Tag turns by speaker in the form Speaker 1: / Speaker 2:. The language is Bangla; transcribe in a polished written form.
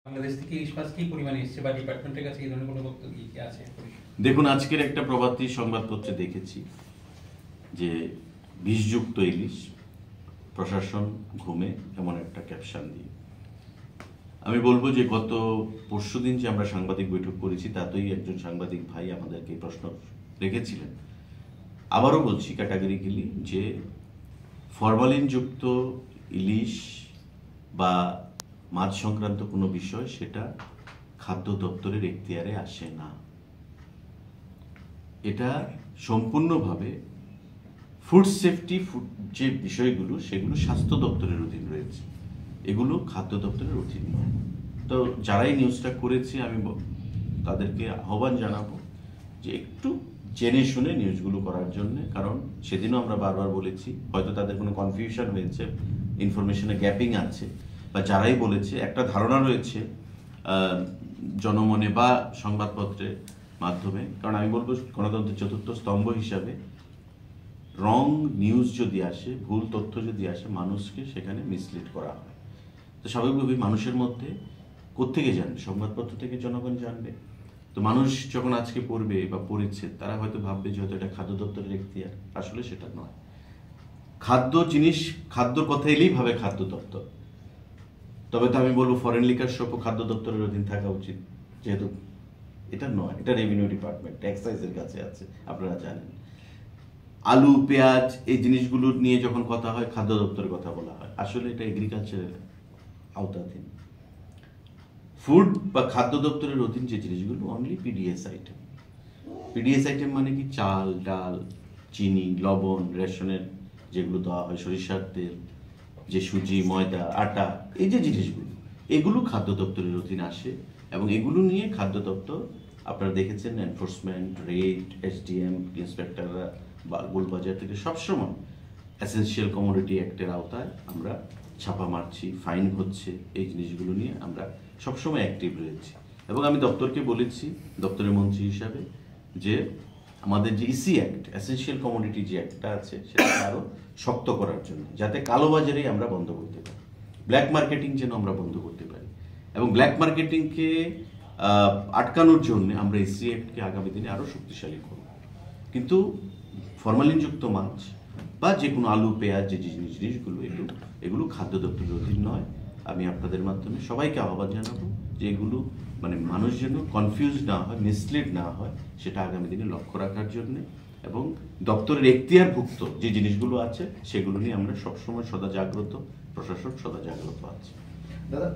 Speaker 1: বাংলাদেশ থেকে ইলিশ মাছ কি পরিমাণে এসেছে বা ডিপার্টমেন্টের কাছে এই ধরনের কোনো বক্তব্য কি আছে?
Speaker 2: দেখুন, আজকের একটা প্রভাতী সংবাদপত্রে দেখেছি যে বিষযুক্ত ইলিশ, প্রশাসন ঘুমে, এমন একটা ক্যাপশন দিয়ে। আমি বলবো যে গত পরশুদিন যে আমরা সাংবাদিক বৈঠক করেছি তাতেই একজন সাংবাদিক ভাই আমাদেরকে প্রশ্ন রেখেছিলেন। আবারও বলছি ক্যাটাগরিক্যালি যে ফরমালিনযুক্ত ইলিশ বা মাছ সংক্রান্ত কোনো বিষয় সেটা খাদ্য দপ্তরের এখতিয়ারে আসে না। এটা সম্পূর্ণভাবে ফুড সেফটি যে বিষয়গুলো সেগুলো স্বাস্থ্য দপ্তরের অধীন রয়েছে, এগুলো খাদ্য দপ্তরের অধীন নয়। তো যারাই নিউজটা করেছে আমি তাদেরকে আহ্বান জানাবো যে একটু জেনে শুনে নিউজগুলো করার জন্য, কারণ সেদিনও আমরা বারবার বলেছি, হয়তো তাদের কোনো কনফিউশন হয়েছে, ইনফরমেশনে গ্যাপিং আছে, বা যারাই বলেছে একটা ধারণা রয়েছে জনমনে বা সংবাদপত্রের মাধ্যমে। কারণ আমি বলবো গণতন্ত্রের চতুর্থ স্তম্ভ হিসাবে রং নিউজ যদি আসে, ভুল তথ্য যদি আসে, মানুষকে সেখানে মিসলিড করা হয়। তো স্বাভাবিকভাবেই মানুষের মধ্যে কোত্থেকে জানবে? সংবাদপত্র থেকে জনগণ জানবে। তো মানুষ যখন আজকে পড়বে বা পড়েছে, তারা হয়তো ভাববে যে হয়তো এটা খাদ্য দপ্তরের এখতিয়ার, আসলে সেটা নয়। খাদ্য কথা এলেই ভাবে খাদ্য দপ্তর। তবে তো আমি বলবো ফরেন লিকার শপও খাদ্য দপ্তরের অধীন থাকা উচিত, যেহেতু এটা নয়, এটা রেভিনিউ ডিপার্টমেন্ট, এক্সাইজের কাছে আছে, আপনারা জানেন। আলু, পেঁয়াজ এই জিনিসগুলো নিয়ে যখন কথা হয় খাদ্য দপ্তরের কথা বলা হয়, আসলে এটা এগ্রিকালচারের আওতাধীন। ফুড বা খাদ্য দপ্তরের অধীন যে জিনিসগুলো only PDS item. PDS item মানে কি? চাল, ডাল, চিনি, লবণ, রেশনের যেগুলো দেওয়া হয়, সরিষার তেল, যে সুজি, ময়দা, আটা, এই যে জিনিসগুলো, এগুলো খাদ্য দপ্তরের অধীন আসে। এবং এগুলো নিয়ে খাদ্য দপ্তর, আপনারা দেখেছেন, এনফোর্সমেন্ট, রেড, এসডিএম, ইন্সপেক্টররা বা গোলবাজার থেকে সবসময় এসেনশিয়াল কমোডিটি অ্যাক্টের আওতায় আমরা ছাপা মারছি, ফাইন হচ্ছে, এই জিনিসগুলো নিয়ে আমরা সবসময় অ্যাক্টিভ রয়েছি। এবং আমি দপ্তরকে বলেছি, দপ্তরের মন্ত্রী হিসাবে, যে আমাদের যে ইসি অ্যাক্ট, এসেনশিয়াল কমোডিটি যে অ্যাক্টটা আছে, সেটা আরও শক্ত করার জন্য, যাতে কালোবাজারেই আমরা বন্ধ করতে পারি, ব্ল্যাক মার্কেটিং যেন আমরা বন্ধ করতে পারি। এবং ব্ল্যাক মার্কেটিংকে আটকানোর জন্য আমরা ইসি অ্যাক্টকে আগামী দিনে আরও শক্তিশালী করব। কিন্তু ফরমালিনযুক্ত মাছ বা যে কোনো আলু, পেঁয়াজ যে জিনিসগুলো, এগুলো খাদ্য দপ্তরের অধীন নয়। আমি আপনাদের মাধ্যমে সবাইকে আহ্বান জানাবো যে এগুলো মানে মানুষ যেন কনফিউজ না হয়, মিসলিড না হয়, সেটা আগামী দিনে লক্ষ্য রাখার জন্যে। এবং দপ্তরের এখতিয়ারভুক্ত যে জিনিসগুলো আছে সেগুলো নিয়ে আমরা সবসময় সদা জাগ্রত, প্রশাসন সদা জাগ্রত আছে।
Speaker 3: দাদা